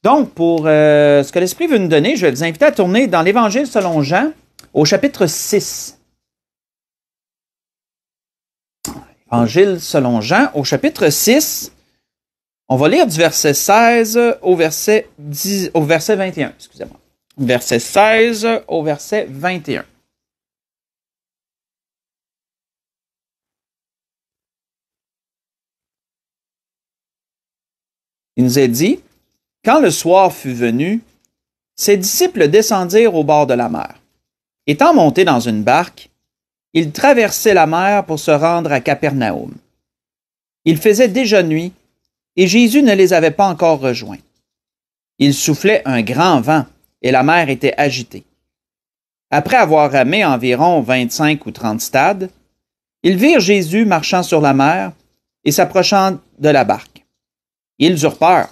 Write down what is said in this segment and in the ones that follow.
Donc, pour ce que l'Esprit veut nous donner, je vais vous inviter à tourner dans l'Évangile selon Jean, au chapitre 6. Évangile selon Jean, au chapitre 6. On va lire du verset 16 au verset 21. Excusez-moi. Verset 16 au verset 21. Il nous est dit, « Quand le soir fut venu, ses disciples descendirent au bord de la mer. Étant montés dans une barque, ils traversaient la mer pour se rendre à Capernaum. Il faisait déjà nuit, et Jésus ne les avait pas encore rejoints. Il soufflait un grand vent, et la mer était agitée. Après avoir ramé environ 25 ou 30 stades, ils virent Jésus marchant sur la mer et s'approchant de la barque. Ils eurent peur.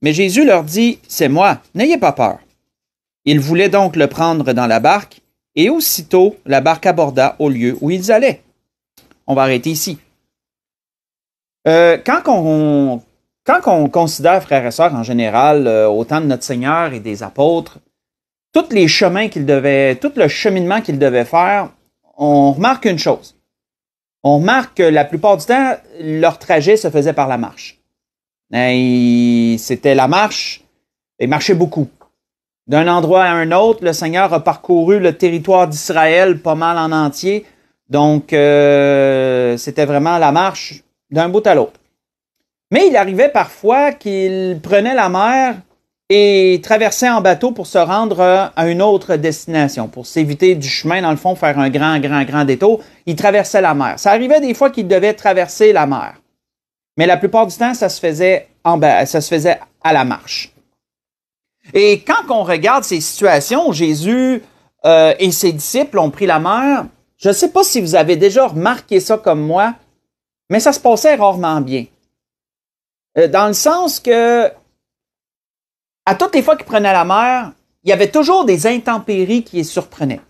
Mais Jésus leur dit, « C'est moi, n'ayez pas peur. » Ils voulaient donc le prendre dans la barque, et aussitôt la barque aborda au lieu où ils allaient. On va arrêter ici. Quand on considère, frères et sœurs, en général, au temps de notre Seigneur et des apôtres, tous les chemins tout le cheminement qu'ils devaient faire, on remarque une chose. On remarque que la plupart du temps, leur trajet se faisait par la marche. C'était la marche, ils marchaient beaucoup. D'un endroit à un autre, le Seigneur a parcouru le territoire d'Israël pas mal en entier. Donc, c'était vraiment la marche d'un bout à l'autre. Mais il arrivait parfois qu'il prenait la mer et traversait en bateau pour se rendre à une autre destination, pour s'éviter du chemin, dans le fond, faire un grand détour. Il traversait la mer. Ça arrivait des fois qu'il devait traverser la mer. Mais la plupart du temps, ça se faisait à la marche. Et quand on regarde ces situations où Jésus et ses disciples ont pris la mer, je ne sais pas si vous avez déjà remarqué ça comme moi, mais ça se passait rarement bien. Dans le sens que, à toutes les fois qu'ils prenaient la mer, il y avait toujours des intempéries qui les surprenaient.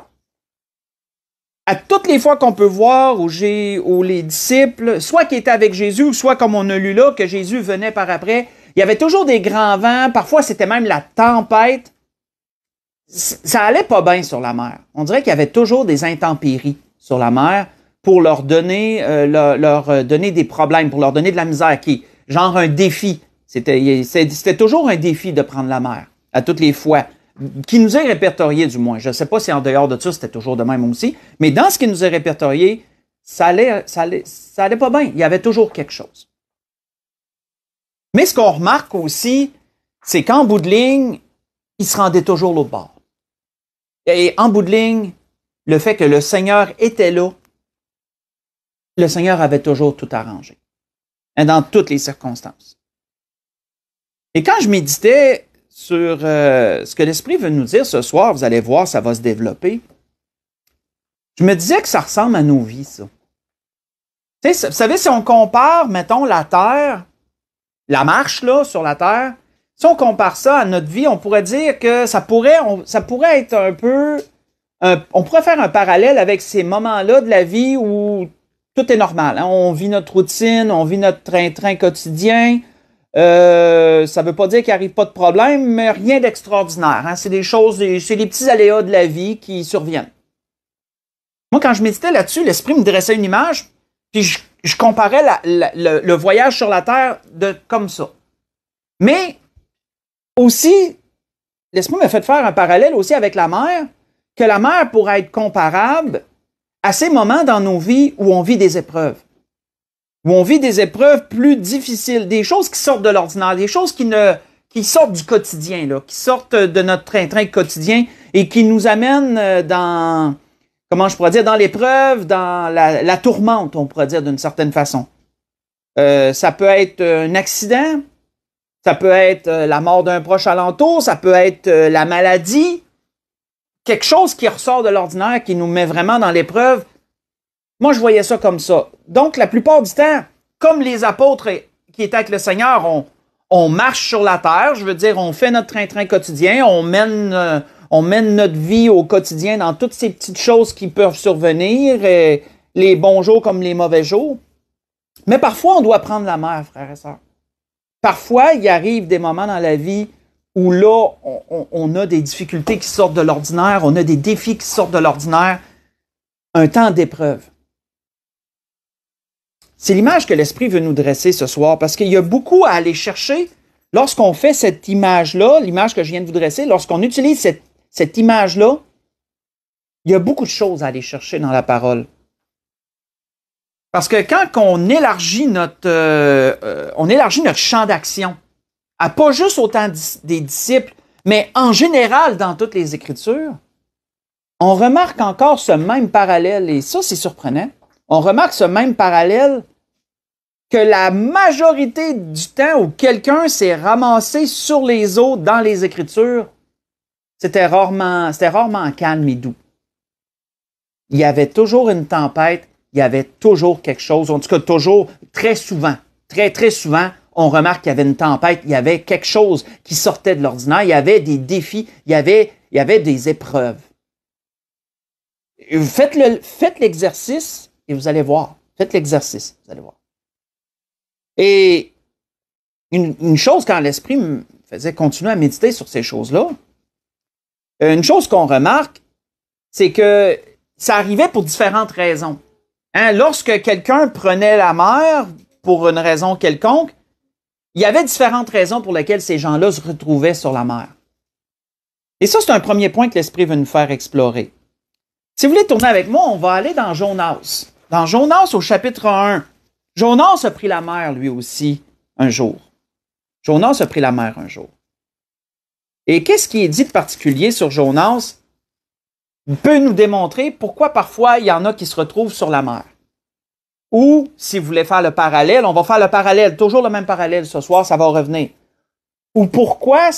À toutes les fois qu'on peut voir où les disciples, soit qui étaient avec Jésus, ou soit comme on a lu là, que Jésus venait par après, il y avait toujours des grands vents, parfois c'était même la tempête. Ça allait pas bien sur la mer. On dirait qu'il y avait toujours des intempéries sur la mer pour leur donner, donner des problèmes, pour leur donner de la misère, genre un défi. C'était toujours un défi de prendre la mer, à toutes les fois. Qui nous est répertorié du moins. Je ne sais pas si en dehors de ça, c'était toujours de même aussi, mais dans ce qui nous est répertorié, ça allait pas bien. Il y avait toujours quelque chose. Mais ce qu'on remarque aussi, c'est qu'en bout de ligne, il se rendait toujours l'autre bord. Et en bout de ligne, le fait que le Seigneur était là, le Seigneur avait toujours tout arrangé. Et dans toutes les circonstances. Et quand je méditais sur ce que l'Esprit veut nous dire ce soir, vous allez voir, ça va se développer. Je me disais que ça ressemble à nos vies, ça. Vous savez, si on compare, mettons, la Terre, la marche là sur la Terre, si on compare ça à notre vie, on pourrait dire que ça pourrait être un peu... on pourrait faire un parallèle avec ces moments-là de la vie où tout est normal. Hein? On vit notre routine, on vit notre train-train quotidien. Ça ne veut pas dire qu'il n'arrive pas de problème, mais rien d'extraordinaire. Hein? C'est des petits aléas de la vie qui surviennent. Moi, quand je méditais là-dessus, l'Esprit me dressait une image, puis je comparais le voyage sur la Terre comme ça. Mais aussi, l'Esprit m'a fait faire un parallèle aussi avec la mer, que la mer pourrait être comparable à ces moments dans nos vies où on vit des épreuves. Où on vit des épreuves plus difficiles, des choses qui sortent de l'ordinaire, des choses qui sortent du quotidien, là, qui sortent de notre train-train quotidien et qui nous amènent dans, comment je pourrais dire, dans l'épreuve, dans la tourmente, on pourrait dire d'une certaine façon. Ça peut être un accident, ça peut être la mort d'un proche alentour, ça peut être la maladie, quelque chose qui ressort de l'ordinaire, qui nous met vraiment dans l'épreuve. Moi, je voyais ça comme ça. Donc, la plupart du temps, comme les apôtres qui étaient avec le Seigneur, on marche sur la terre, je veux dire, on fait notre train-train quotidien, on mène notre vie au quotidien dans toutes ces petites choses qui peuvent survenir, les bons jours comme les mauvais jours. Mais parfois, on doit prendre la mer, frères et sœurs. Parfois, il arrive des moments dans la vie où là, on a des difficultés qui sortent de l'ordinaire, on a des défis qui sortent de l'ordinaire, un temps d'épreuve. C'est l'image que l'Esprit veut nous dresser ce soir, parce qu'il y a beaucoup à aller chercher lorsqu'on fait cette image-là, l'image que je viens de vous dresser, lorsqu'on utilise cette image-là, il y a beaucoup de choses à aller chercher dans la parole. Parce que quand on élargit notre champ d'action, à pas juste autant des disciples, mais en général dans toutes les Écritures, on remarque encore ce même parallèle, et ça, c'est surprenant. On remarque ce même parallèle que la majorité du temps où quelqu'un s'est ramassé sur les eaux dans les Écritures, c'était rarement calme et doux. Il y avait toujours une tempête, il y avait toujours quelque chose, en tout cas toujours, très souvent, très souvent, on remarque qu'il y avait une tempête, il y avait quelque chose qui sortait de l'ordinaire, il y avait des défis, il y avait des épreuves. Faites l'exercice et vous allez voir. Faites l'exercice, vous allez voir. Et une chose, quand l'Esprit me faisait continuer à méditer sur ces choses-là, une chose qu'on remarque, c'est que ça arrivait pour différentes raisons. Hein? Lorsque quelqu'un prenait la mer pour une raison quelconque, il y avait différentes raisons pour lesquelles ces gens-là se retrouvaient sur la mer. Et ça, c'est un premier point que l'Esprit veut nous faire explorer. Si vous voulez tourner avec moi, on va aller dans Jonas. Dans Jonas, au chapitre 1, Jonas a pris la mer, lui aussi, un jour. Jonas a pris la mer un jour. Et qu'est-ce qui est dit de particulier sur Jonas? Il peut nous démontrer pourquoi parfois il y en a qui se retrouvent sur la mer. Ou, si vous voulez faire le parallèle, on va faire le parallèle, toujours le même parallèle ce soir, ça va revenir. Ou pourquoi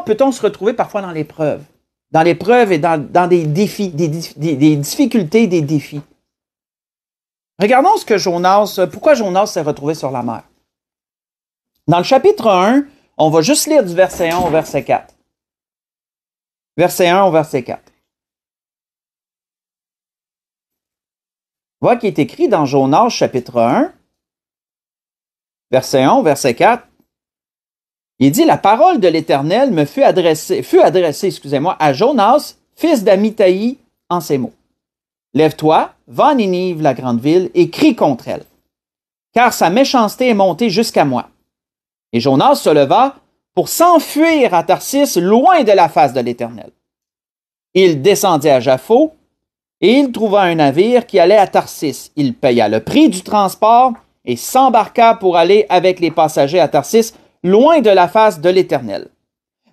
peut-on se retrouver parfois dans l'épreuve? Dans l'épreuve et dans des défis, des difficultés, des défis. Regardons pourquoi Jonas s'est retrouvé sur la mer. Dans le chapitre 1, on va juste lire du verset 1 au verset 4. Verset 1 au verset 4. Voilà qui est écrit dans Jonas, chapitre 1, verset 1 au verset 4. Il dit, la parole de l'Éternel me fut adressée, à Jonas, fils d'Amittai, en ces mots. Lève-toi, va à Ninive, la grande ville, et crie contre elle, car sa méchanceté est montée jusqu'à moi. Et Jonas se leva pour s'enfuir à Tarsis, loin de la face de l'Éternel. Il descendit à Jaffo, et il trouva un navire qui allait à Tarsis. Il paya le prix du transport et s'embarqua pour aller avec les passagers à Tarsis, loin de la face de l'Éternel.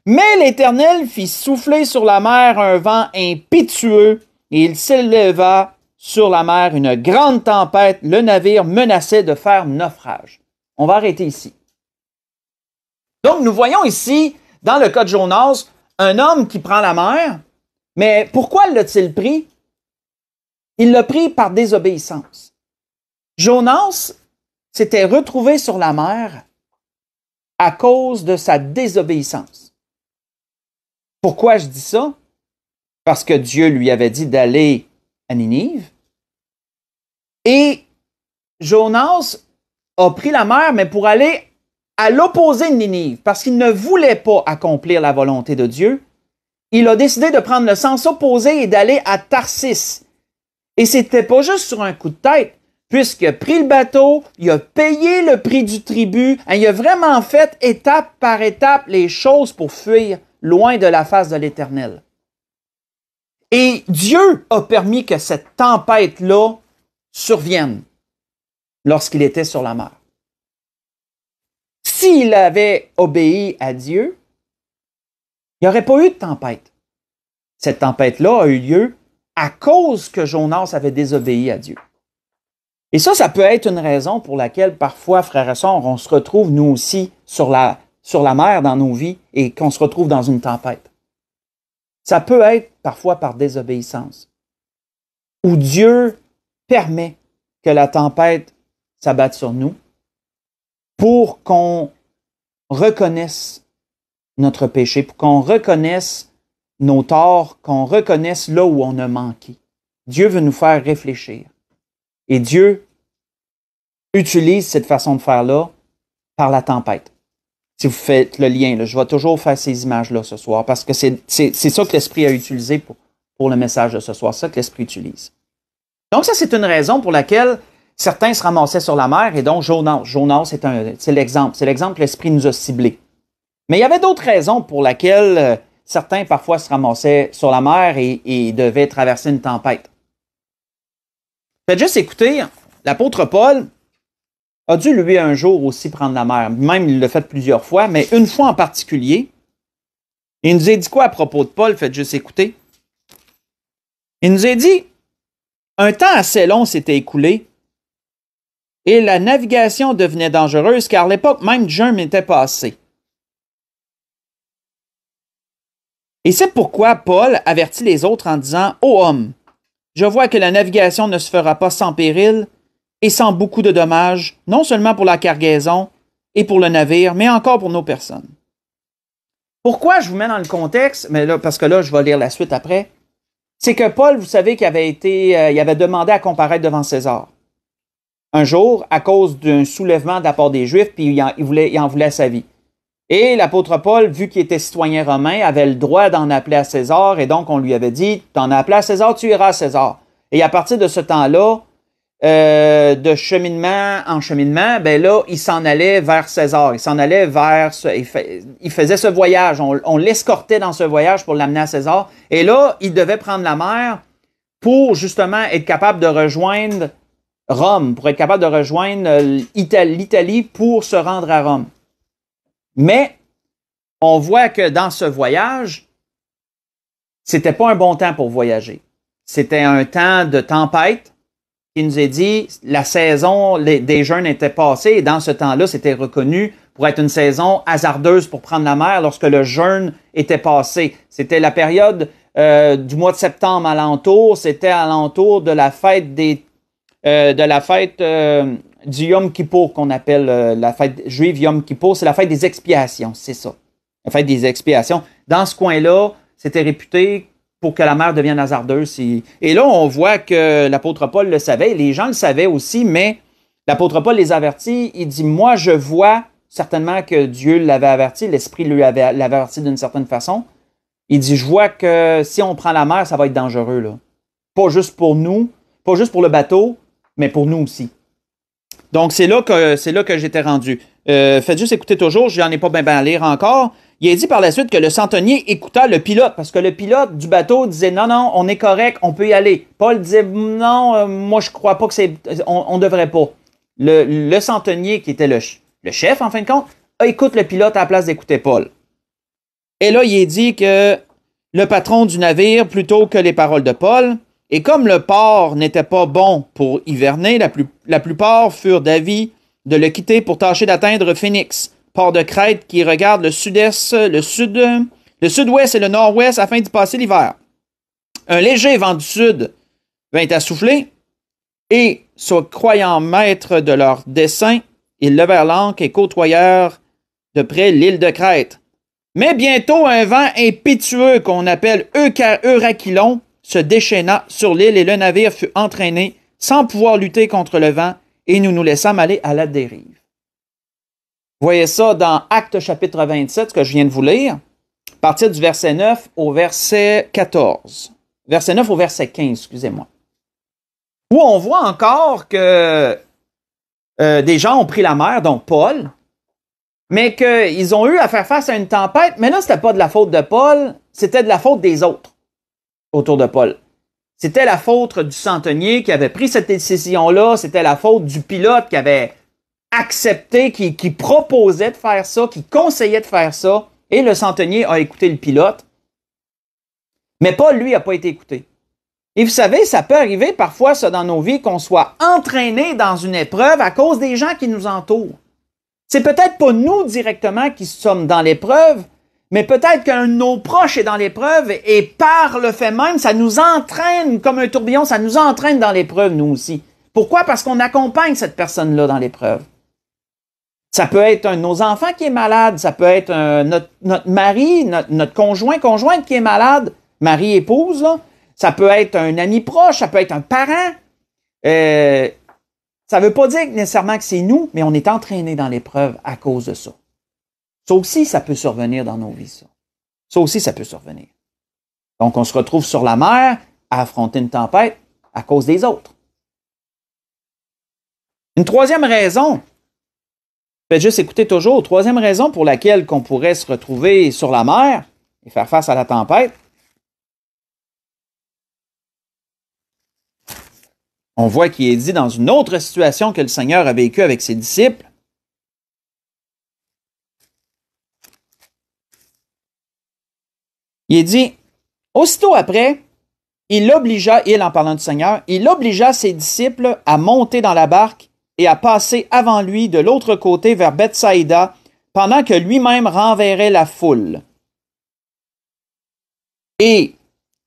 Mais l'Éternel fit souffler sur la mer un vent impétueux, et il s'éleva sur la mer une grande tempête. Le navire menaçait de faire naufrage. On va arrêter ici. Donc, nous voyons ici, dans le cas de Jonas, un homme qui prend la mer, mais pourquoi l'a-t-il pris? Il l'a pris par désobéissance. Jonas s'était retrouvé sur la mer à cause de sa désobéissance. Pourquoi je dis ça? Parce que Dieu lui avait dit d'aller à Ninive. Et Jonas a pris la mer, mais pour aller à l'opposé de Ninive, parce qu'il ne voulait pas accomplir la volonté de Dieu, il a décidé de prendre le sens opposé et d'aller à Tarsis. Et c'était pas juste sur un coup de tête, puisqu'il a pris le bateau, il a payé le prix du tribut, il a vraiment fait étape par étape les choses pour fuir loin de la face de l'Éternel. Et Dieu a permis que cette tempête-là survienne lorsqu'il était sur la mer. S'il avait obéi à Dieu, il n'y aurait pas eu de tempête. Cette tempête-là a eu lieu à cause que Jonas avait désobéi à Dieu. Et ça peut être une raison pour laquelle parfois, frères et sœurs, on se retrouve nous aussi sur la mer dans nos vies et qu'on se retrouve dans une tempête. Ça peut être parfois par désobéissance, où Dieu permet que la tempête s'abatte sur nous pour qu'on reconnaisse notre péché, pour qu'on reconnaisse nos torts, qu'on reconnaisse là où on a manqué. Dieu veut nous faire réfléchir. Et Dieu utilise cette façon de faire-là par la tempête. Si vous faites le lien, là, je vais toujours faire ces images-là ce soir parce que c'est ça que l'Esprit a utilisé pour le message de ce soir. C'est ça que l'Esprit utilise. Donc, ça, c'est une raison pour laquelle certains se ramassaient sur la mer et donc Jonas. Jonas, c'est l'exemple. C'est l'exemple que l'Esprit nous a ciblé. Mais il y avait d'autres raisons pour lesquelles certains parfois se ramassaient sur la mer et devaient traverser une tempête. Faites juste écouter, l'apôtre Paul a dû, lui, un jour aussi prendre la mer. Même, il l'a fait plusieurs fois, mais une fois en particulier. Il nous a dit quoi à propos de Paul? Faites juste écouter. Il nous a dit, un temps assez long s'était écoulé et la navigation devenait dangereuse car l'époque même du jeûne était passée. Et c'est pourquoi Paul avertit les autres en disant « Ô homme, je vois que la navigation ne se fera pas sans péril et sans beaucoup de dommages, non seulement pour la cargaison et pour le navire, mais encore pour nos personnes. » Pourquoi je vous mets dans le contexte, mais là, parce que là, je vais lire la suite après, c'est que Paul, vous savez qu'il il avait demandé à comparaître devant César. Un jour, à cause d'un soulèvement de la part des Juifs, puis il en voulait à sa vie. Et l'apôtre Paul, vu qu'il était citoyen romain, avait le droit d'en appeler à César, et donc on lui avait dit, t'en as appelé à César, tu iras à César. Et à partir de ce temps-là, de cheminement en cheminement, ben là, il s'en allait vers César. Il s'en allait vers... Il faisait ce voyage. On l'escortait dans ce voyage pour l'amener à César. Et là, il devait prendre la mer pour justement être capable de rejoindre Rome, pour être capable de rejoindre l'Italie pour se rendre à Rome. Mais on voit que dans ce voyage, c'était pas un bon temps pour voyager. C'était un temps de tempête. Il nous a dit la saison des jeûnes était passée et dans ce temps-là, c'était reconnu pour être une saison hasardeuse pour prendre la mer lorsque le jeûne était passé. C'était la période du mois de septembre alentour. C'était alentour de la fête du Yom Kippour qu'on appelle la fête juive Yom Kippour. C'est la fête des expiations, c'est ça. La fête des expiations. Dans ce coin-là, c'était réputé pour que la mer devienne hasardeuse. Et là, on voit que l'apôtre Paul le savait, les gens le savaient aussi, mais l'apôtre Paul les avertit, il dit, moi, je vois certainement que Dieu l'avait averti, l'Esprit l'avait averti d'une certaine façon. Il dit, je vois que si on prend la mer, ça va être dangereux, là. Pas juste pour nous, pas juste pour le bateau, mais pour nous aussi. Donc, c'est là que j'étais rendu. Faites juste écouter toujours, je n'en ai pas bien à lire encore. Il a dit par la suite que le centenier écouta le pilote, parce que le pilote du bateau disait « Non, non, on est correct, on peut y aller ». Paul disait « Non, moi je crois pas que on devrait pas ». Le centenier, qui était le chef en fin de compte, écoute le pilote à la place d'écouter Paul. Et là, il est dit que le patron du navire, plutôt que les paroles de Paul, et comme le port n'était pas bon pour hiverner, la plupart furent d'avis de le quitter pour tâcher d'atteindre Phénix, port de Crète qui regarde le sud-est, le sud-ouest et le nord-ouest afin d'y passer l'hiver. Un léger vent du sud vint à souffler, et, se croyant maîtres de leur dessein, ils levèrent l'ancre et côtoyèrent de près l'île de Crète. Mais bientôt un vent impétueux qu'on appelle Euraquilon se déchaîna sur l'île et le navire fut entraîné sans pouvoir lutter contre le vent et nous nous laissâmes aller à la dérive. Vous voyez ça dans Actes chapitre 27, que je viens de vous lire, à partir du verset 9 au verset 14. Verset 9 au verset 15, excusez-moi. Où on voit encore que des gens ont pris la mer, donc Paul, mais qu'ils ont eu à faire face à une tempête, mais là, c'était pas de la faute de Paul, c'était de la faute des autres autour de Paul. C'était la faute du centenier qui avait pris cette décision-là, c'était la faute du pilote qui avait accepté, qui proposait de faire ça, qui conseillait de faire ça, et le centenier a écouté le pilote. Mais Paul, lui, n'a pas été écouté. Et vous savez, ça peut arriver parfois, ça, dans nos vies, qu'on soit entraîné dans une épreuve à cause des gens qui nous entourent. C'est peut-être pas nous directement qui sommes dans l'épreuve, mais peut-être qu'un de nos proches est dans l'épreuve et par le fait même, ça nous entraîne comme un tourbillon, ça nous entraîne dans l'épreuve, nous aussi. Pourquoi? Parce qu'on accompagne cette personne-là dans l'épreuve. Ça peut être un de nos enfants qui est malade, ça peut être notre mari, notre conjointe qui est malade, mari, épouse, là. Ça peut être un ami proche, ça peut être un parent. Ça ne veut pas dire nécessairement que c'est nous, mais on est entraîné dans l'épreuve à cause de ça. Ça aussi, ça peut survenir dans nos vies, ça. Ça aussi, ça peut survenir. Donc, on se retrouve sur la mer à affronter une tempête à cause des autres. Une troisième raison, faites juste écouter toujours, troisième raison pour laquelle on pourrait se retrouver sur la mer et faire face à la tempête, on voit qu'il est dit dans une autre situation que le Seigneur a vécu avec ses disciples. Il est dit, aussitôt après, en parlant du Seigneur, il obligea ses disciples à monter dans la barque et à passer avant lui de l'autre côté vers Bethsaïda, pendant que lui-même renverrait la foule. Et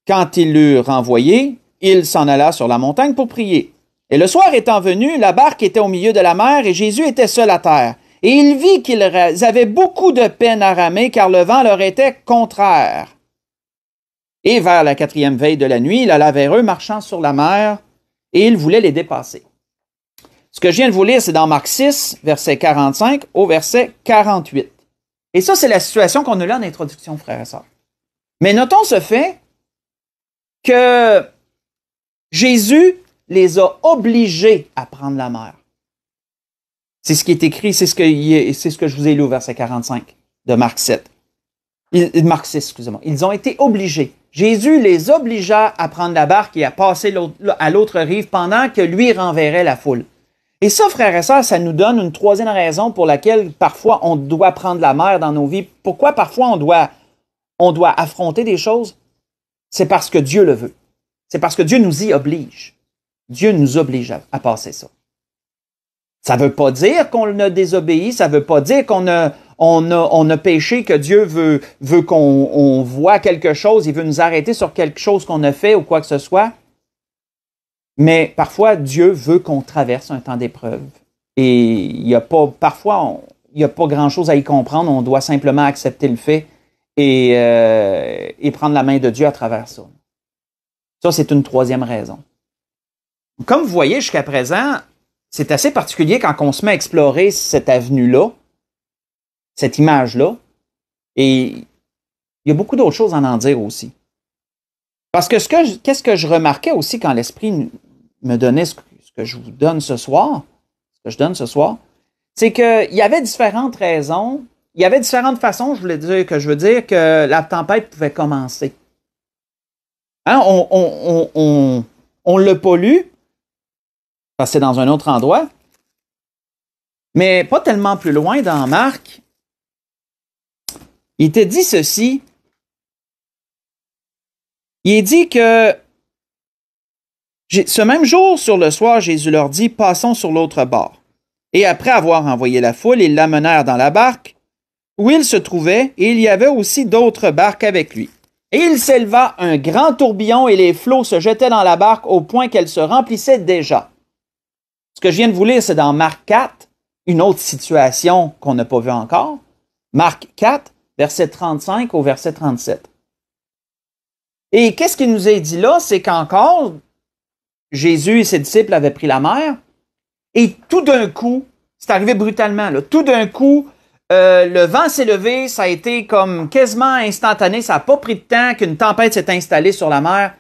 quand il l'eut renvoyé, il s'en alla sur la montagne pour prier. Et le soir étant venu, la barque était au milieu de la mer et Jésus était seul à terre. Et il vit qu'ils avaient beaucoup de peine à ramer car le vent leur était contraire. Et vers la 4e veille de la nuit, il alla vers eux marchant sur la mer et il voulait les dépasser. Ce que je viens de vous lire, c'est dans Marc 6, verset 45 au verset 48. Et ça, c'est la situation qu'on a là en introduction, frères et sœurs. Mais notons ce fait que Jésus les a obligés à prendre la mer. C'est ce qui est écrit, c'est ce que je vous ai lu au verset 45 de Marc 7. Marc 6, excusez-moi. Ils ont été obligés. Jésus les obligea à prendre la barque et à passer à l'autre rive pendant que lui renverrait la foule. Et ça, frères et sœurs, ça nous donne une troisième raison pour laquelle parfois on doit prendre la mer dans nos vies. Pourquoi parfois on doit affronter des choses? C'est parce que Dieu le veut. C'est parce que Dieu nous y oblige. Dieu nous oblige à passer ça. Ça ne veut pas dire qu'on a désobéi, ça ne veut pas dire qu'on a péché, que Dieu veut qu'on voit quelque chose, il veut nous arrêter sur quelque chose qu'on a fait ou quoi que ce soit. Mais parfois, Dieu veut qu'on traverse un temps d'épreuve. Et il n'y a pas, parfois, il n'y a pas grand-chose à y comprendre, on doit simplement accepter le fait et prendre la main de Dieu à travers ça. Ça, c'est une troisième raison. Comme vous voyez jusqu'à présent, c'est assez particulier quand on se met à explorer cette avenue-là, cette image-là, et il y a beaucoup d'autres choses à en dire aussi. Parce que qu'est-ce que je remarquais aussi quand l'Esprit me donnait ce que je vous donne ce soir, ce que je donne ce soir, c'est qu'il y avait différentes raisons, il y avait différentes façons, je veux dire que la tempête pouvait commencer. Hein, on l'a pas lu, parce que c'est dans un autre endroit, mais pas tellement plus loin dans Marc, il était dit ceci. Il est dit que ce même jour, sur le soir, Jésus leur dit, passons sur l'autre bord. Et après avoir envoyé la foule, ils l'amenèrent dans la barque où il se trouvait, et il y avait aussi d'autres barques avec lui. Et il s'éleva un grand tourbillon, et les flots se jetaient dans la barque au point qu'elle se remplissait déjà. Ce que je viens de vous lire, c'est dans Marc 4, une autre situation qu'on n'a pas vue encore. Marc 4, verset 35 au verset 37. Et qu'est-ce qu'il nous est dit là? C'est qu'encore, Jésus et ses disciples avaient pris la mer, et tout d'un coup, c'est arrivé brutalement, là, tout d'un coup, le vent s'est levé, ça a été comme quasiment instantané, ça n'a pas pris de temps qu'une tempête s'est installée sur la mer.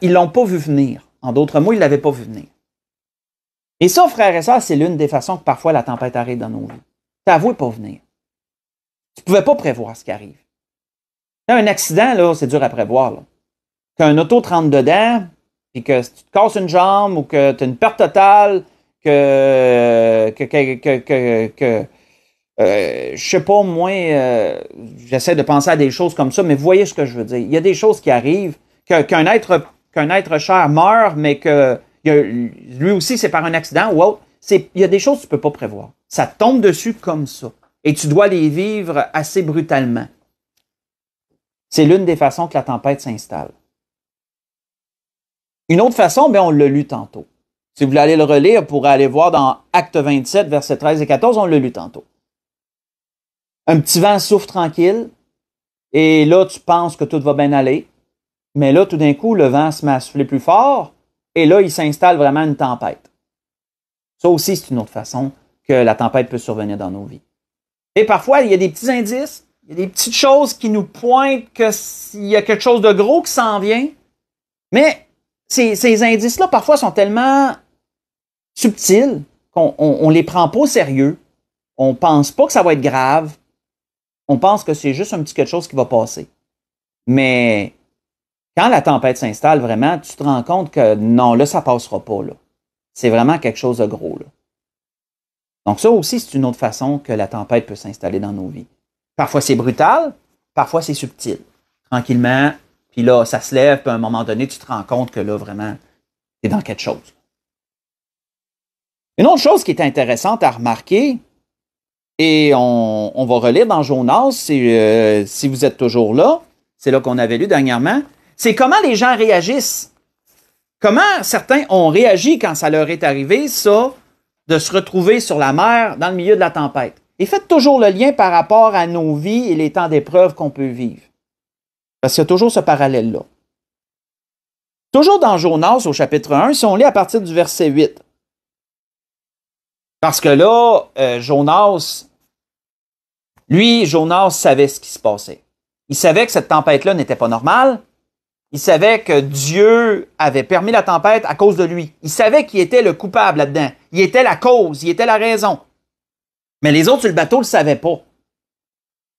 Ils ne l'ont pas vu venir. En d'autres mots, ils ne l'avaient pas vu venir. Et ça, frères et sœurs, c'est l'une des façons que parfois la tempête arrive dans nos vies. T'avoues pas venir. Tu ne pouvais pas prévoir ce qui arrive. Un accident, là, c'est dur à prévoir. Là. Qu'un auto te rentre dedans, puis que tu te casses une jambe ou que tu as une perte totale, je sais pas, moi, j'essaie de penser à des choses comme ça, mais vous voyez ce que je veux dire. Il y a des choses qui arrivent, qu'un être cher meurt, mais que lui aussi, c'est par un accident ou autre. Il y a des choses que tu ne peux pas prévoir. Ça tombe dessus comme ça. Et tu dois les vivre assez brutalement. C'est l'une des façons que la tempête s'installe. Une autre façon, on l'a lu tantôt. Si vous voulez aller le relire, vous pourrez aller voir dans Acte 27, versets 13 et 14, on l'a lu tantôt. Un petit vent souffle tranquille, et là, tu penses que tout va bien aller, mais là, tout d'un coup, le vent se met à souffler plus fort, et là, il s'installe vraiment une tempête. Ça aussi, c'est une autre façon que la tempête peut survenir dans nos vies. Et parfois, il y a des petits indices, il y a des petites choses qui nous pointent qu'il y a quelque chose de gros qui s'en vient. Mais ces indices-là, parfois, sont tellement subtils qu'on les prend pas au sérieux. On pense pas que ça va être grave. On pense que c'est juste un petit quelque chose qui va passer. Mais quand la tempête s'installe vraiment, tu te rends compte que non, là, ça passera pas. Là. C'est vraiment quelque chose de gros. Là. Donc ça aussi, c'est une autre façon que la tempête peut s'installer dans nos vies. Parfois, c'est brutal, parfois, c'est subtil. Tranquillement, puis là, ça se lève, puis à un moment donné, tu te rends compte que là, vraiment, tu es dans quelque chose. Une autre chose qui est intéressante à remarquer, et on va relire dans Jonas, si vous êtes toujours là, c'est là qu'on avait lu dernièrement, c'est comment les gens réagissent. Comment certains ont réagi quand ça leur est arrivé, ça, de se retrouver sur la mer dans le milieu de la tempête. Et faites toujours le lien par rapport à nos vies et les temps d'épreuve qu'on peut vivre. Parce qu'il y a toujours ce parallèle-là. Toujours dans Jonas, au chapitre 1, si on lit à partir du verset 8. Parce que là, Jonas savait ce qui se passait. Il savait que cette tempête-là n'était pas normale. Il savait que Dieu avait permis la tempête à cause de lui. Il savait qu'il était le coupable là-dedans. Il était la cause, il était la raison. Mais les autres sur le bateau ne le savaient pas.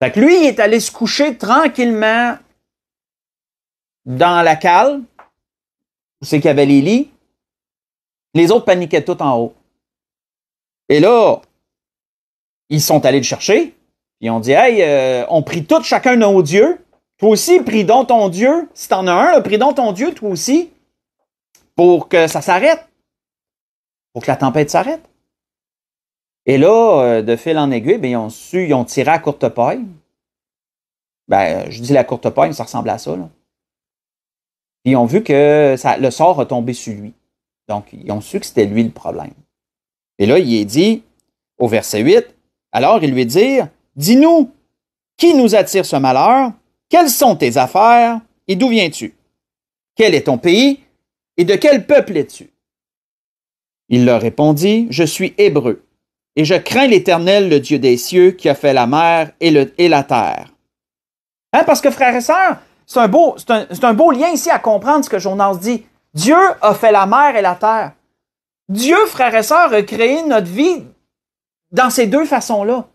Fait que lui, il est allé se coucher tranquillement dans la cale, où c'est qu'il y avait les lits. Les autres paniquaient tout en haut. Et là, ils sont allés le chercher. Puis ils ont dit, hey, on prie tous chacun nos dieux. Toi aussi, prie donc ton Dieu. Si t'en as un, là, prie donc ton Dieu, toi aussi, pour que ça s'arrête. Pour que la tempête s'arrête. Et là, de fil en aiguille, ben, ils ont tiré à courte paille. Ben, je dis la courte paille, mais ça ressemble à ça. Là. Puis ils ont vu que le sort a tombé sur lui. Donc, ils ont su que c'était lui le problème. Et là, il est dit, au verset 8, alors ils lui dirent, dis-nous, qui nous attire ce malheur? Quelles sont tes affaires et d'où viens-tu? Quel est ton pays et de quel peuple es-tu? Il leur répondit, je suis hébreu et je crains l'Éternel, le Dieu des cieux, qui a fait la mer et la terre. Hein, parce que frères et sœurs, c'est un beau lien ici à comprendre ce que Jonas dit. Dieu a fait la mer et la terre. Dieu, frères et sœurs, a créé notre vie dans ces deux façons-là.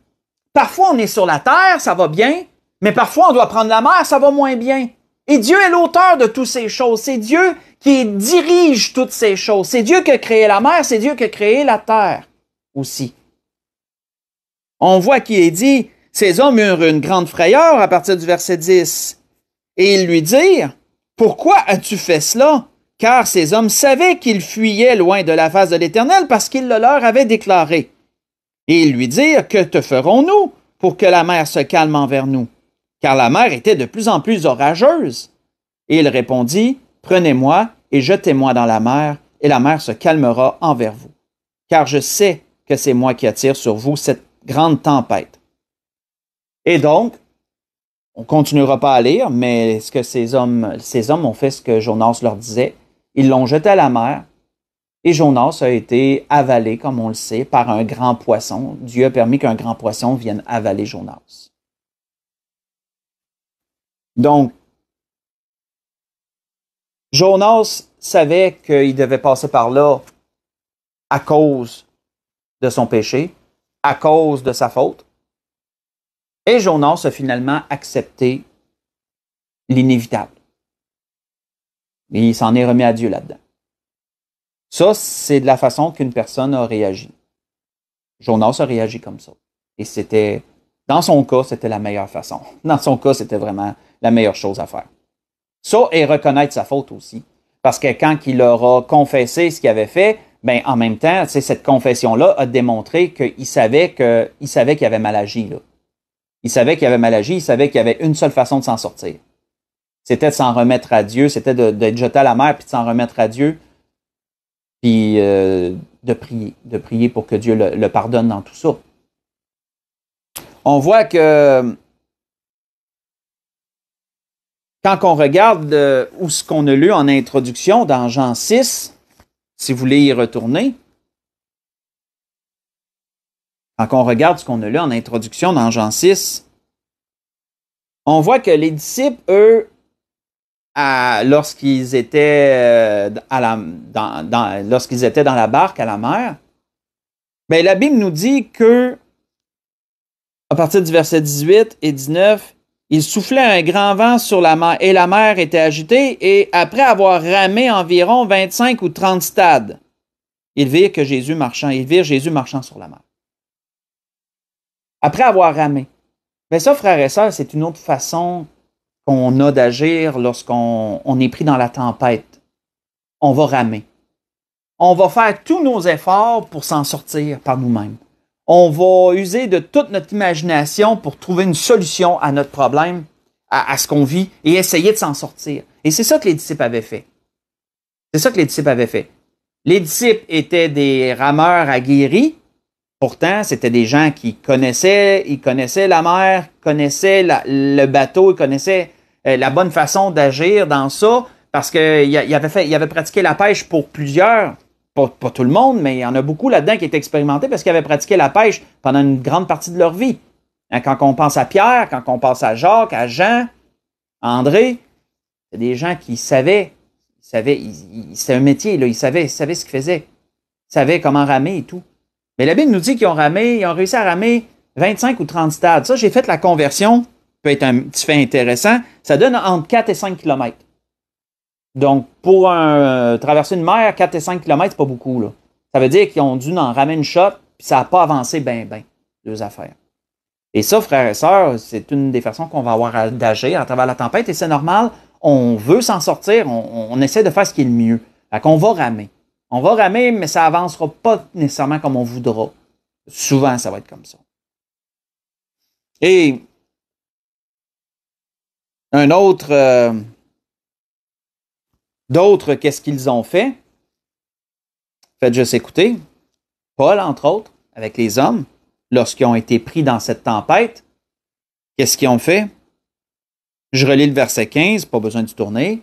Parfois, on est sur la terre, ça va bien, mais parfois, on doit prendre la mer, ça va moins bien. Et Dieu est l'auteur de toutes ces choses. C'est Dieu qui dirige toutes ces choses. C'est Dieu qui a créé la mer, c'est Dieu qui a créé la terre aussi. On voit qu'il est dit, ces hommes eurent une grande frayeur à partir du verset 10. Et ils lui dirent, pourquoi as-tu fait cela? Car ces hommes savaient qu'ils fuyaient loin de la face de l'Éternel parce qu'il le leur avait déclaré. Et ils lui dirent, que te ferons-nous pour que la mer se calme envers nous? Car la mer était de plus en plus orageuse. Et il répondit, prenez-moi et jetez-moi dans la mer, et la mer se calmera envers vous. Car je sais que c'est moi qui attire sur vous cette grande tempête. Et donc, on ne continuera pas à lire, mais est-ce que ces hommes ont fait ce que Jonas leur disait? Ils l'ont jeté à la mer, et Jonas a été avalé, comme on le sait, par un grand poisson. Dieu a permis qu'un grand poisson vienne avaler Jonas. Donc, Jonas savait qu'il devait passer par là à cause de son péché, à cause de sa faute. Et Jonas a finalement accepté l'inévitable. Et il s'en est remis à Dieu là-dedans. Ça, c'est de la façon qu'une personne a réagi. Jonas a réagi comme ça. Et c'était, dans son cas, c'était la meilleure façon. Dans son cas, c'était vraiment la meilleure chose à faire. Ça, et reconnaître sa faute aussi. Parce que quand il aura confessé ce qu'il avait fait, ben, en même temps, cette confession-là a démontré qu'il savait qu'il avait mal agi, là. Il savait qu'il avait mal agi, il savait qu'il y avait une seule façon de s'en sortir. C'était de s'en remettre à Dieu, c'était d'être jeté à la mer, puis de s'en remettre à Dieu, puis de prier pour que Dieu le pardonne dans tout ça. On voit que quand on regarde où ce qu'on a lu en introduction dans Jean 6, si vous voulez y retourner, quand on regarde ce qu'on a lu en introduction dans Jean 6, on voit que les disciples, eux, lorsqu'ils étaient lorsqu'ils étaient dans la barque à la mer, ben, la Bible nous dit que, à partir du verset 18 et 19, il soufflait un grand vent sur la mer et la mer était agitée, et après avoir ramé environ 25 ou 30 stades, ils virent Jésus marchant sur la mer. Après avoir ramé. Mais ça, frères et sœurs, c'est une autre façon qu'on a d'agir lorsqu'on est pris dans la tempête. On va ramer. On va faire tous nos efforts pour s'en sortir par nous-mêmes. On va user de toute notre imagination pour trouver une solution à notre problème, à ce qu'on vit, et essayer de s'en sortir. Et c'est ça que les disciples avaient fait. C'est ça que les disciples avaient fait. Les disciples étaient des rameurs aguerris. Pourtant, c'était des gens qui connaissaient la mer, connaissaient le bateau, ils connaissaient la bonne façon d'agir dans ça, parce qu'ils avaient pratiqué la pêche pour plusieurs, pas tout le monde, mais il y en a beaucoup là-dedans qui étaient expérimentés parce qu'ils avaient pratiqué la pêche pendant une grande partie de leur vie. Quand on pense à Pierre, quand on pense à Jacques, à Jean, à André, c'est des gens qui savaient, c'était un métier, là, ils savaient ce qu'ils faisaient, ils savaient comment ramer et tout. Mais la Bible nous dit qu'ils ont réussi à ramer 25 ou 30 stades. Ça, j'ai fait la conversion, peut être un petit fait intéressant, ça donne entre 4 et 5 kilomètres. Donc, pour traverser une mer, 4 et 5 kilomètres, c'est pas beaucoup, là. Ça veut dire qu'ils ont dû en ramer une shot, puis ça n'a pas avancé ben, deux affaires. Et ça, frères et sœurs, c'est une des façons qu'on va avoir d'agir à travers la tempête, et c'est normal, on veut s'en sortir, on essaie de faire ce qui est le mieux. Fait qu'on va ramer. On va ramer, mais ça avancera pas nécessairement comme on voudra. Souvent, ça va être comme ça. Et un autre... D'autres, qu'est-ce qu'ils ont fait? Faites juste écouter. Paul, entre autres, avec les hommes, lorsqu'ils ont été pris dans cette tempête, qu'est-ce qu'ils ont fait? Je relis le verset 15, pas besoin de tourner.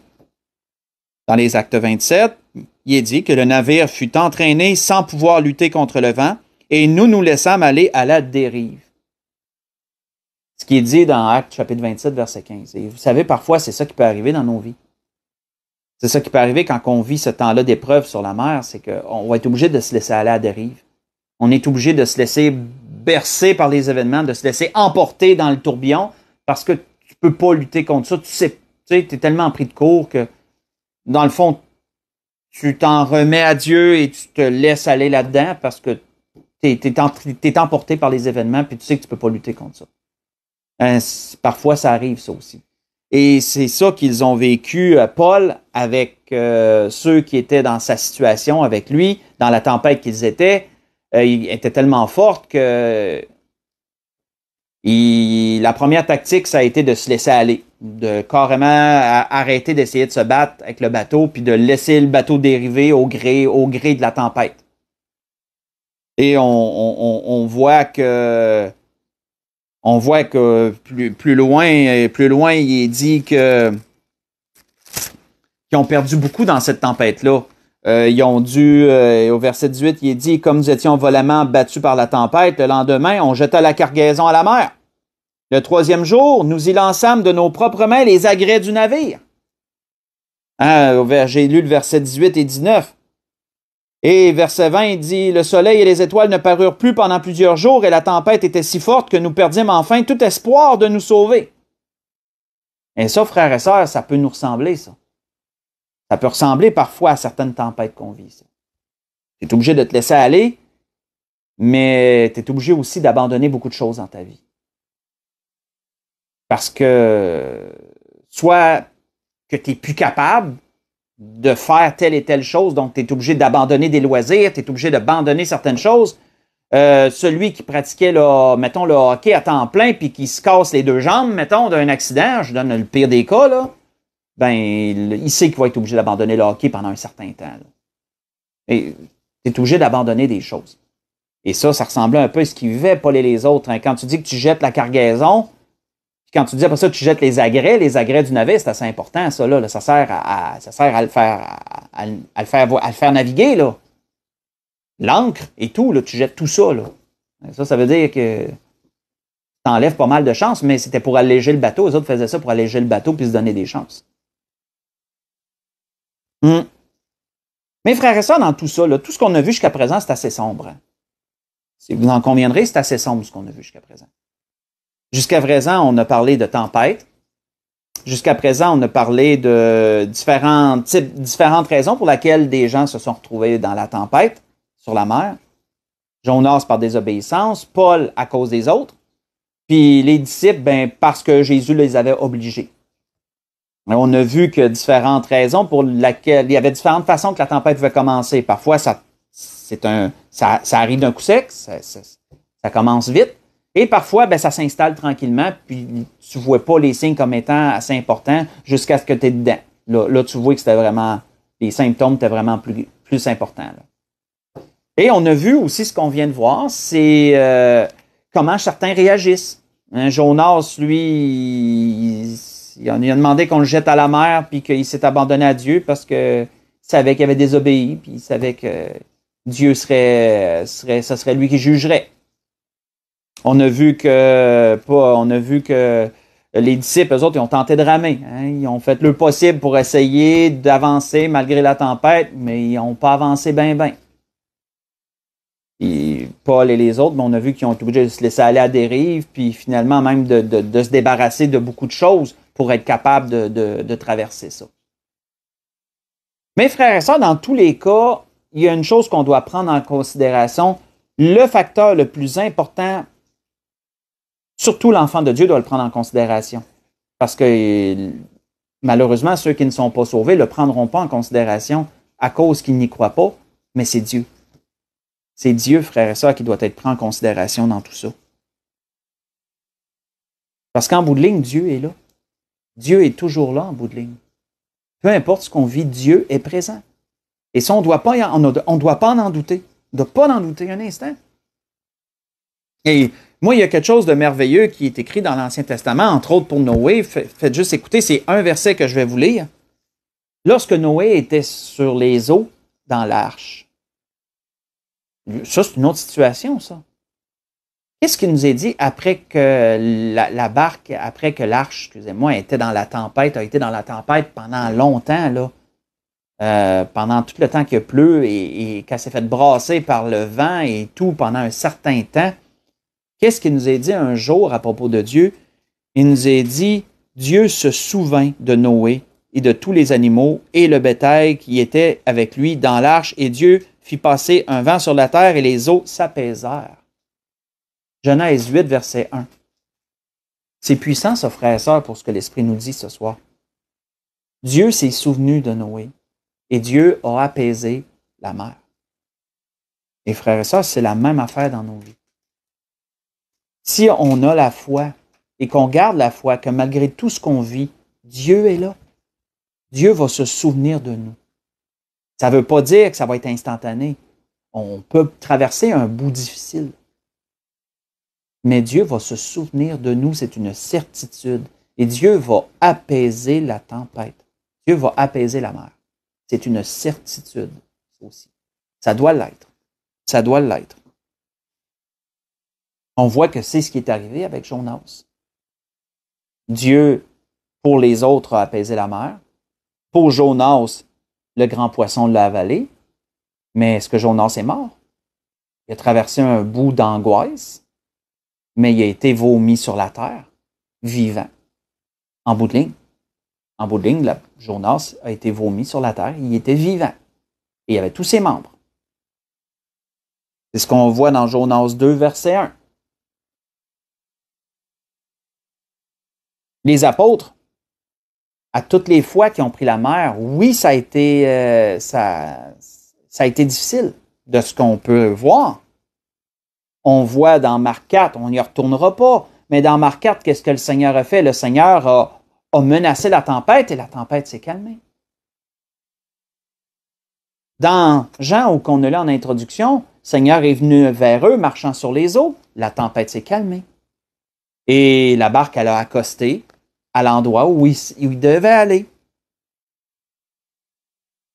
Dans les Actes 27, il est dit que le navire fut entraîné sans pouvoir lutter contre le vent, et nous laissâmes aller à la dérive. Ce qui est dit dans Actes chapitre 27, verset 15. Et vous savez, parfois, c'est ça qui peut arriver dans nos vies. C'est ça qui peut arriver quand on vit ce temps-là d'épreuve sur la mer, c'est qu'on va être obligé de se laisser aller à la dérive. On est obligé de se laisser bercer par les événements, de se laisser emporter dans le tourbillon, parce que tu peux pas lutter contre ça. Tu sais, tu es tellement pris de court que, dans le fond, tu t'en remets à Dieu et tu te laisses aller là-dedans parce que t'es emporté par les événements puis tu sais que tu peux pas lutter contre ça. Parfois, ça arrive, ça aussi. Et c'est ça qu'ils ont vécu, Paul, avec ceux qui étaient dans sa situation avec lui, dans la tempête qu'ils étaient. Il était tellement forte que la première tactique, ça a été de se laisser aller, de carrément arrêter d'essayer de se battre avec le bateau, puis de laisser le bateau dériver au gré de la tempête. Et on voit que plus loin, il est dit qu'ils ont perdu beaucoup dans cette tempête-là. Ils ont dû, au verset 18, il est dit, comme nous étions violemment battus par la tempête, le lendemain, on jeta la cargaison à la mer. Le 3e jour, nous y lançâmes de nos propres mains les agrès du navire. J'ai lu le verset 18 et 19. Et verset 20, il dit, le soleil et les étoiles ne parurent plus pendant plusieurs jours et la tempête était si forte que nous perdîmes enfin tout espoir de nous sauver. Et ça, frères et sœurs, ça peut nous ressembler, ça. Ça peut ressembler parfois à certaines tempêtes qu'on vit, ça. Tu es obligé de te laisser aller, mais tu es obligé aussi d'abandonner beaucoup de choses dans ta vie. Parce que soit que tu n'es plus capable de faire telle et telle chose, donc tu es obligé d'abandonner des loisirs, tu es obligé d'abandonner certaines choses. Celui qui pratiquait, mettons, le hockey à temps plein puis qui se casse les 2 jambes, mettons, d'un accident, je donne le pire des cas, là, ben, il sait qu'il va être obligé d'abandonner le hockey pendant un certain temps. Là. Et tu es obligé d'abandonner des choses. Et ça ressemblait un peu à ce qu'ils vivaient, Paul et les autres. Hein. Quand tu dis que tu jettes la cargaison, puis quand tu dis après ça que tu jettes les agrès du navire, c'est assez important, ça, là. Ça sert à le faire naviguer, là. L'ancre et tout, là, tu jettes tout ça, là. Ça veut dire que t'enlèves pas mal de chances, mais c'était pour alléger le bateau. Les autres faisaient ça pour alléger le bateau puis se donner des chances. Mes frères et sœurs, dans tout ça, là, tout ce qu'on a vu jusqu'à présent, c'est assez sombre. Hein? Si vous en conviendrez, c'est assez sombre ce qu'on a vu jusqu'à présent. Jusqu'à présent, on a parlé de tempête. Jusqu'à présent, on a parlé de différentes raisons pour lesquelles des gens se sont retrouvés dans la tempête sur la mer. Jonas par désobéissance, Paul à cause des autres, puis les disciples, parce que Jésus les avait obligés. On a vu que différentes raisons pour lesquelles il y avait différentes façons que la tempête pouvait commencer. Parfois, ça arrive d'un coup sec, ça commence vite. Et parfois, ça s'installe tranquillement, puis tu ne vois pas les signes comme étant assez importants jusqu'à ce que tu es dedans. Là, tu vois que c'était vraiment, les symptômes étaient vraiment plus importants. Là. Et on a vu aussi ce qu'on vient de voir, c'est comment certains réagissent. Jonas, lui, il a demandé qu'on le jette à la mer, puis qu'il s'est abandonné à Dieu parce qu'il savait qu'il avait désobéi, puis il savait que Dieu ce serait lui qui jugerait. On a vu que les disciples, eux autres, ils ont tenté de ramer. Hein? Ils ont fait le possible pour essayer d'avancer malgré la tempête, mais ils n'ont pas avancé bien. Et Paul et les autres, on a vu qu'ils ont été obligés de se laisser aller à dérive, puis finalement même de se débarrasser de beaucoup de choses pour être capable de traverser ça. Mes frères et sœurs, dans tous les cas, il y a une chose qu'on doit prendre en considération. Le facteur le plus important, surtout l'enfant de Dieu doit le prendre en considération. Parce que malheureusement, ceux qui ne sont pas sauvés ne le prendront pas en considération à cause qu'ils n'y croient pas, mais c'est Dieu. C'est Dieu, frères et sœurs, qui doit être pris en considération dans tout ça. Parce qu'en bout de ligne, Dieu est là. Dieu est toujours là en bout de ligne. Peu importe ce qu'on vit, Dieu est présent. Et ça, on ne doit pas en douter. On ne doit pas en douter un instant. Et moi, il y a quelque chose de merveilleux qui est écrit dans l'Ancien Testament, entre autres pour Noé. Faites juste écouter, c'est un verset que je vais vous lire. Lorsque Noé était sur les eaux dans l'arche, ça, c'est une autre situation, ça. Qu'est-ce qui nous est dit après que après que l'arche, excusez-moi, était dans la tempête, a été dans la tempête pendant longtemps, là, pendant tout le temps qu'il pleut et qu'elle s'est fait brasser par le vent et tout pendant un certain temps. Qu'est-ce qu'il nous est dit un jour à propos de Dieu? Il nous est dit, Dieu se souvint de Noé et de tous les animaux et le bétail qui était avec lui dans l'arche, et Dieu fit passer un vent sur la terre et les eaux s'apaisèrent. Genèse 8, verset 1. C'est puissant, ça, frères et sœurs, pour ce que l'Esprit nous dit ce soir. Dieu s'est souvenu de Noé et Dieu a apaisé la mer. Et frères et sœurs, c'est la même affaire dans nos vies. Si on a la foi et qu'on garde la foi, que malgré tout ce qu'on vit, Dieu est là. Dieu va se souvenir de nous. Ça ne veut pas dire que ça va être instantané. On peut traverser un bout difficile. Mais Dieu va se souvenir de nous, c'est une certitude. Et Dieu va apaiser la tempête. Dieu va apaiser la mer. C'est une certitude aussi. Ça doit l'être. Ça doit l'être. On voit que c'est ce qui est arrivé avec Jonas. Dieu, pour les autres, a apaisé la mer. Pour Jonas, le grand poisson l'a avalé. Mais est-ce que Jonas est mort? Il a traversé un bout d'angoisse, mais il a été vomi sur la terre, vivant. En bout de ligne. En bout de ligne, Jonas a été vomi sur la terre, il était vivant. Et il avait tous ses membres. C'est ce qu'on voit dans Jonas 2, verset 1. Les apôtres, à toutes les fois qu'ils ont pris la mer, oui, ça a été difficile de ce qu'on peut voir. On voit dans Marc 4, on n'y retournera pas, mais dans Marc 4, qu'est-ce que le Seigneur a fait? Le Seigneur a menacé la tempête et la tempête s'est calmée. Dans Jean, où qu'on a lu en introduction, le Seigneur est venu vers eux, marchant sur les eaux, la tempête s'est calmée. Et la barque, elle a accosté à l'endroit où il devait aller.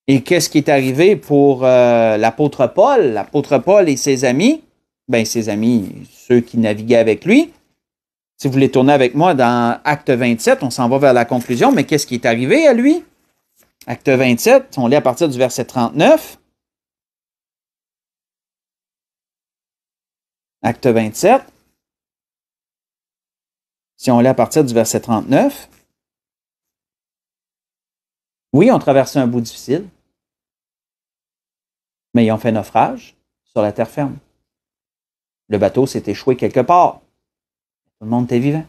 Et qu'est-ce qui est arrivé pour l'apôtre Paul? L'apôtre Paul et ses amis, Ben, ses amis, ceux qui naviguaient avec lui. Si vous voulez tourner avec moi dans Acte 27, on s'en va vers la conclusion, mais qu'est-ce qui est arrivé à lui? Acte 27, on lit à partir du verset 39. Acte 27. Si on lit à partir du verset 39. Oui, on traversait un bout difficile, mais ils ont fait naufrage sur la terre ferme. Le bateau s'est échoué quelque part. Tout le monde était vivant.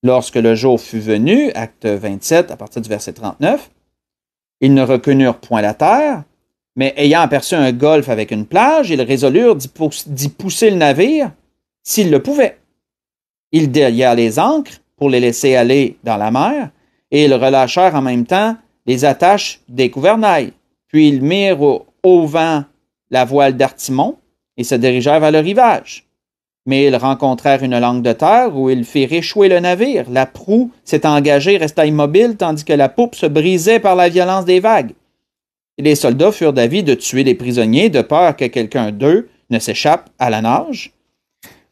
Lorsque le jour fut venu, acte 27, à partir du verset 39, ils ne reconnurent point la terre, mais ayant aperçu un golfe avec une plage, ils résolurent d'y pousser le navire s'ils le pouvaient. Ils délièrent les ancres pour les laisser aller dans la mer, et ils relâchèrent en même temps les attaches des gouvernails. Puis ils mirent au vent la voile d'Artimon et se dirigèrent vers le rivage. Mais ils rencontrèrent une langue de terre où ils firent échouer le navire. La proue s'est engagée et resta immobile, tandis que la poupe se brisait par la violence des vagues. Et les soldats furent d'avis de tuer les prisonniers, de peur que quelqu'un d'eux ne s'échappe à la nage.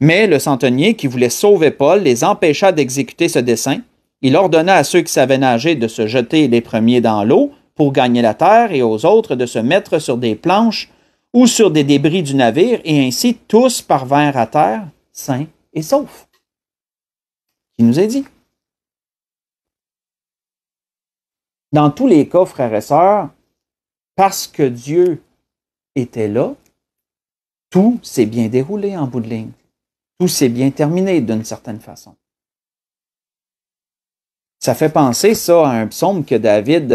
Mais le centenier, qui voulait sauver Paul, les empêcha d'exécuter ce dessein. Il ordonna à ceux qui savaient nager de se jeter les premiers dans l'eau pour gagner la terre et aux autres de se mettre sur des planches ou sur des débris du navire, et ainsi tous parvinrent à terre, sains et saufs. Qui nous est dit. Dans tous les cas, frères et sœurs, parce que Dieu était là, tout s'est bien déroulé en bout de ligne. Tout s'est bien terminé d'une certaine façon. Ça fait penser ça à un psaume que David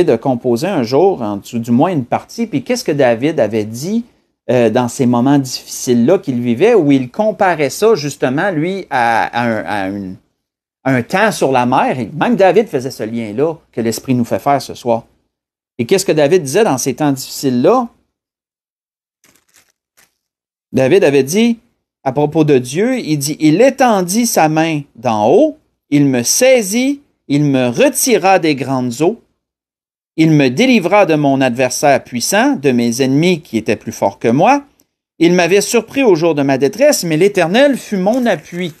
a composé un jour, du moins une partie. Puis qu'est-ce que David avait dit dans ces moments difficiles-là qu'il vivait, où il comparait ça justement, lui, à un temps sur la mer. Et même David faisait ce lien-là que l'Esprit nous fait faire ce soir. Et qu'est-ce que David disait dans ces temps difficiles-là? David avait dit, à propos de Dieu, il dit, « Il étendit sa main d'en haut, il me saisit, il me retira des grandes eaux, il me délivra de mon adversaire puissant, de mes ennemis qui étaient plus forts que moi. Il m'avait surpris au jour de ma détresse, mais l'Éternel fut mon appui.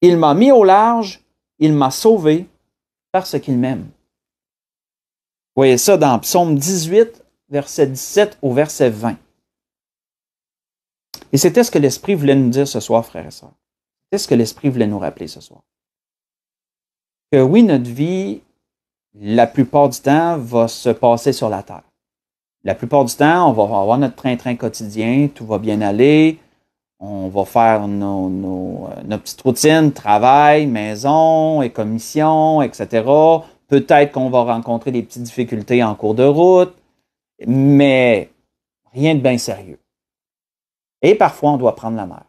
Il m'a mis au large, il m'a sauvé parce qu'il m'aime. » Vous voyez ça dans Psaume 18, verset 17 au verset 20. Et c'était ce que l'Esprit voulait nous dire ce soir, frères et sœurs. C'est ce que l'Esprit voulait nous rappeler ce soir. Que oui, notre vie, la plupart du temps, va se passer sur la terre. La plupart du temps, on va avoir notre train-train quotidien, tout va bien aller, on va faire nos petites routines, travail, maison, et commission, etc. Peut-être qu'on va rencontrer des petites difficultés en cours de route, mais rien de bien sérieux. Et parfois, on doit prendre la mer.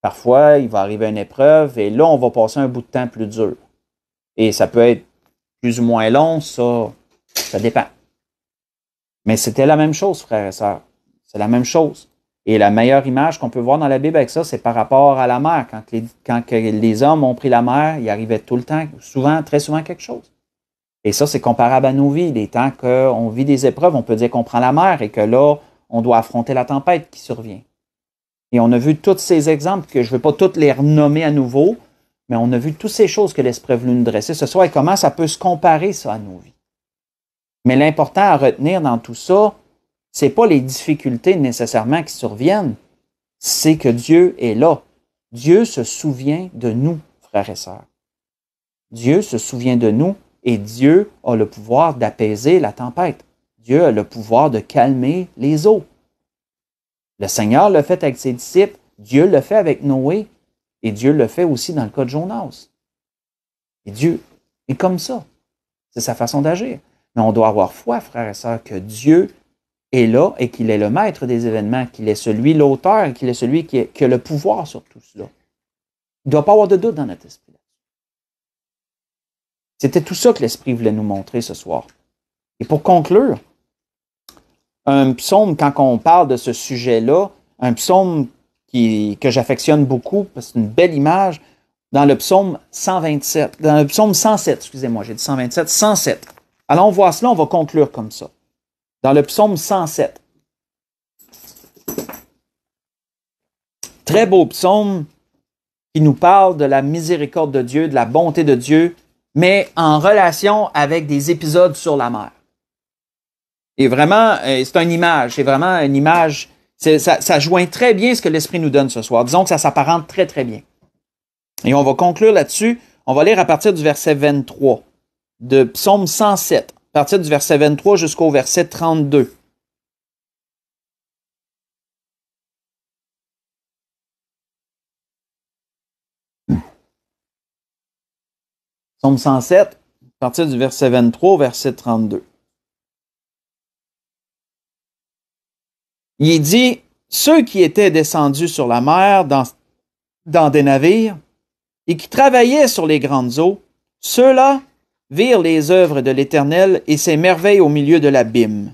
Parfois, il va arriver une épreuve et là, on va passer un bout de temps plus dur. Et ça peut être plus ou moins long, ça dépend. Mais c'était la même chose, frères et sœurs. C'est la même chose. Et la meilleure image qu'on peut voir dans la Bible avec ça, c'est par rapport à la mer. Quand les hommes ont pris la mer, il arrivait tout le temps, très souvent quelque chose. Et ça, c'est comparable à nos vies. Les temps qu'on vit des épreuves, on peut dire qu'on prend la mer et que là, on doit affronter la tempête qui survient. Et on a vu tous ces exemples, que je ne vais pas tous les renommer à nouveau, mais on a vu toutes ces choses que l'Esprit a voulu nous dresser ce soir et comment ça peut se comparer ça à nos vies. Mais l'important à retenir dans tout ça, ce n'est pas les difficultés nécessairement qui surviennent, c'est que Dieu est là. Dieu se souvient de nous, frères et sœurs. Dieu se souvient de nous et Dieu a le pouvoir d'apaiser la tempête. Dieu a le pouvoir de calmer les eaux. Le Seigneur l'a fait avec ses disciples, Dieu le fait avec Noé, et Dieu le fait aussi dans le cas de Jonas. Et Dieu est comme ça. C'est sa façon d'agir. Mais on doit avoir foi, frères et sœurs, que Dieu est là et qu'il est le maître des événements, qu'il est celui, l'auteur, qu'il est celui qui a le pouvoir sur tout cela. Il ne doit pas avoir de doute dans notre esprit. C'était tout ça que l'Esprit voulait nous montrer ce soir. Et pour conclure, un psaume, quand on parle de ce sujet-là, un psaume que j'affectionne beaucoup, parce que c'est une belle image, dans le psaume 127, dans le psaume 107, excusez-moi, j'ai dit 127, 107. Allons voir cela, on va conclure comme ça. Dans le psaume 107, Très beau psaume qui nous parle de la miséricorde de Dieu, de la bonté de Dieu, mais en relation avec des épisodes sur la mer. Et vraiment, c'est une image, ça joint très bien ce que l'Esprit nous donne ce soir. Disons que ça s'apparente très, très bien. Et on va conclure là-dessus. On va lire à partir du verset 23 de Psaume 107, à partir du verset 23 jusqu'au verset 32. Psaume 107, à partir du verset 23 au verset 32. Il est dit, ceux qui étaient descendus sur la mer dans des navires et qui travaillaient sur les grandes eaux, ceux-là virent les œuvres de l'Éternel et ses merveilles au milieu de l'abîme.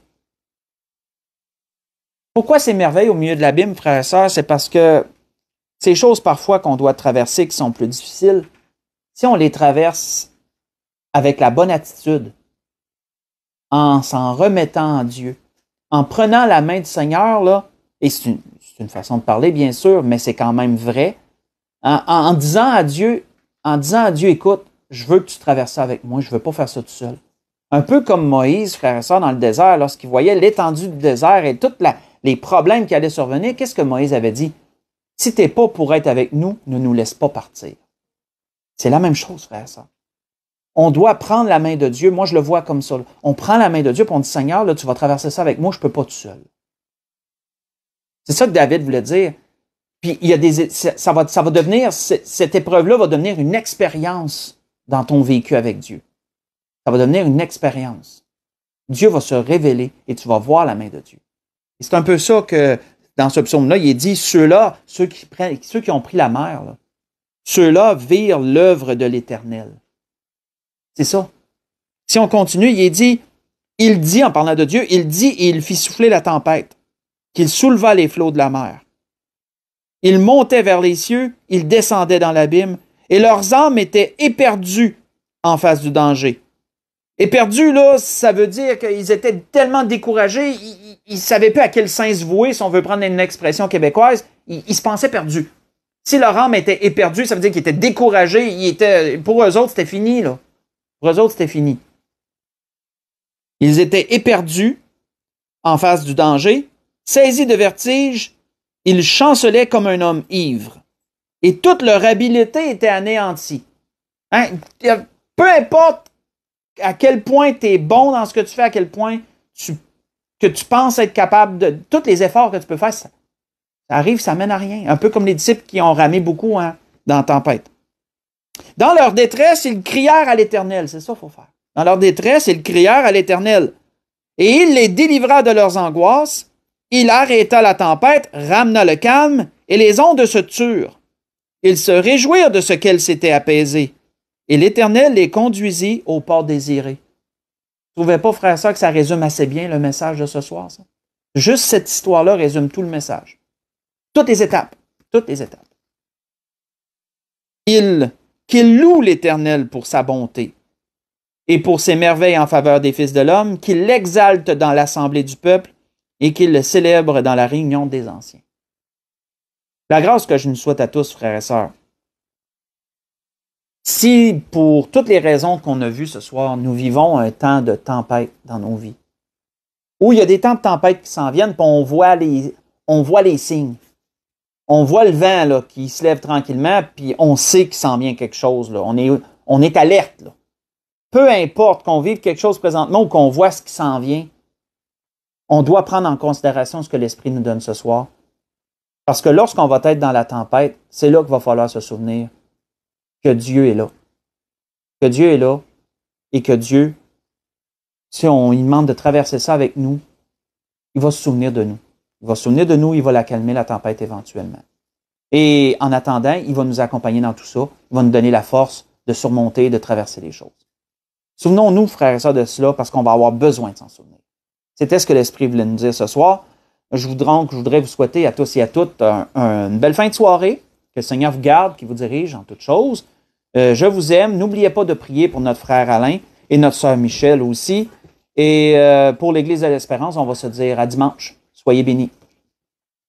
Pourquoi ces merveilles au milieu de l'abîme, frères et sœurs? C'est parce que ces choses parfois qu'on doit traverser qui sont plus difficiles, si on les traverse avec la bonne attitude, en s'en remettant en Dieu, en prenant la main du Seigneur, là, et c'est une façon de parler, bien sûr, mais c'est quand même vrai, en disant à Dieu, écoute, je veux que tu traverses ça avec moi, je ne veux pas faire ça tout seul. Un peu comme Moïse, frère et sœur, dans le désert, lorsqu'il voyait l'étendue du désert et tous les problèmes qui allaient survenir, qu'est-ce que Moïse avait dit? Si tu n'es pas pour être avec nous, ne nous laisse pas partir. C'est la même chose, frère et sœur. On doit prendre la main de Dieu. Moi, je le vois comme ça. On prend la main de Dieu et on dit, Seigneur, là, tu vas traverser ça avec moi, je ne peux pas tout seul. C'est ça que David voulait dire. Puis, ça va devenir, cette épreuve-là va devenir une expérience dans ton vécu avec Dieu. Ça va devenir une expérience. Dieu va se révéler et tu vas voir la main de Dieu. Et c'est un peu ça que, dans ce psaume-là, il est dit, ceux-là, ceux qui ont pris la mer, là, ceux-là virent l'œuvre de l'Éternel. C'est ça. Si on continue, il dit, en parlant de Dieu, il dit et il fit souffler la tempête, qu'il souleva les flots de la mer. Ils montaient vers les cieux, ils descendaient dans l'abîme, et leurs âmes étaient éperdues en face du danger. Éperdus, là, ça veut dire qu'ils étaient tellement découragés, ils ne savaient plus à quel sens se vouer, si on veut prendre une expression québécoise, ils se pensaient perdus. Si leur âme était éperdue, ça veut dire qu'ils étaient découragés, pour eux autres, c'était fini, là. Pour eux autres, c'était fini. Ils étaient éperdus en face du danger, saisis de vertige, ils chancelaient comme un homme ivre. Et toute leur habileté était anéantie. Hein? Peu importe à quel point tu es bon dans ce que tu fais, à quel point que tu penses être capable de... Tous les efforts que tu peux faire, ça arrive, ça mène à rien. Un peu comme les disciples qui ont ramé beaucoup dans la tempête. Dans leur détresse, ils crièrent à l'Éternel. C'est ça qu'il faut faire. Dans leur détresse, ils crièrent à l'Éternel. Et il les délivra de leurs angoisses. Il arrêta la tempête, ramena le calme, et les ondes se turent. Ils se réjouirent de ce qu'elles s'étaient apaisées. Et l'Éternel les conduisit au port désiré. Vous ne trouvez pas, frère et sœur, que ça résume assez bien le message de ce soir, ça? Juste cette histoire-là résume tout le message. Toutes les étapes. Toutes les étapes. Qu'il loue l'Éternel pour sa bonté et pour ses merveilles en faveur des fils de l'homme, qu'il l'exalte dans l'assemblée du peuple et qu'il le célèbre dans la réunion des anciens. La grâce que je nous souhaite à tous, frères et sœurs, si pour toutes les raisons qu'on a vues ce soir, nous vivons un temps de tempête dans nos vies, où il y a des temps de tempête qui s'en viennent, puis on voit les signes. On voit le vent là, qui se lève tranquillement, puis on sait qu'il s'en vient quelque chose. Là. On est alerte. Là. Peu importe qu'on vive quelque chose présentement ou qu'on voit ce qui s'en vient, on doit prendre en considération ce que l'Esprit nous donne ce soir. Parce que lorsqu'on va être dans la tempête, c'est là qu'il va falloir se souvenir que Dieu est là. Que Dieu est là et que Dieu, si on lui demande de traverser ça avec nous, il va se souvenir de nous. Il va se souvenir de nous, il va la calmer, la tempête, éventuellement. Et en attendant, il va nous accompagner dans tout ça. Il va nous donner la force de surmonter, de traverser les choses. Souvenons-nous, frères et sœurs, de cela, parce qu'on va avoir besoin de s'en souvenir. C'était ce que l'Esprit voulait nous dire ce soir. Je voudrais vous souhaiter à tous et à toutes une belle fin de soirée. Que le Seigneur vous garde, qu'il vous dirige en toutes choses. Je vous aime. N'oubliez pas de prier pour notre frère Alain et notre sœur Michel aussi. Et pour l'Église de l'Espérance, on va se dire à dimanche. Soyez bénis.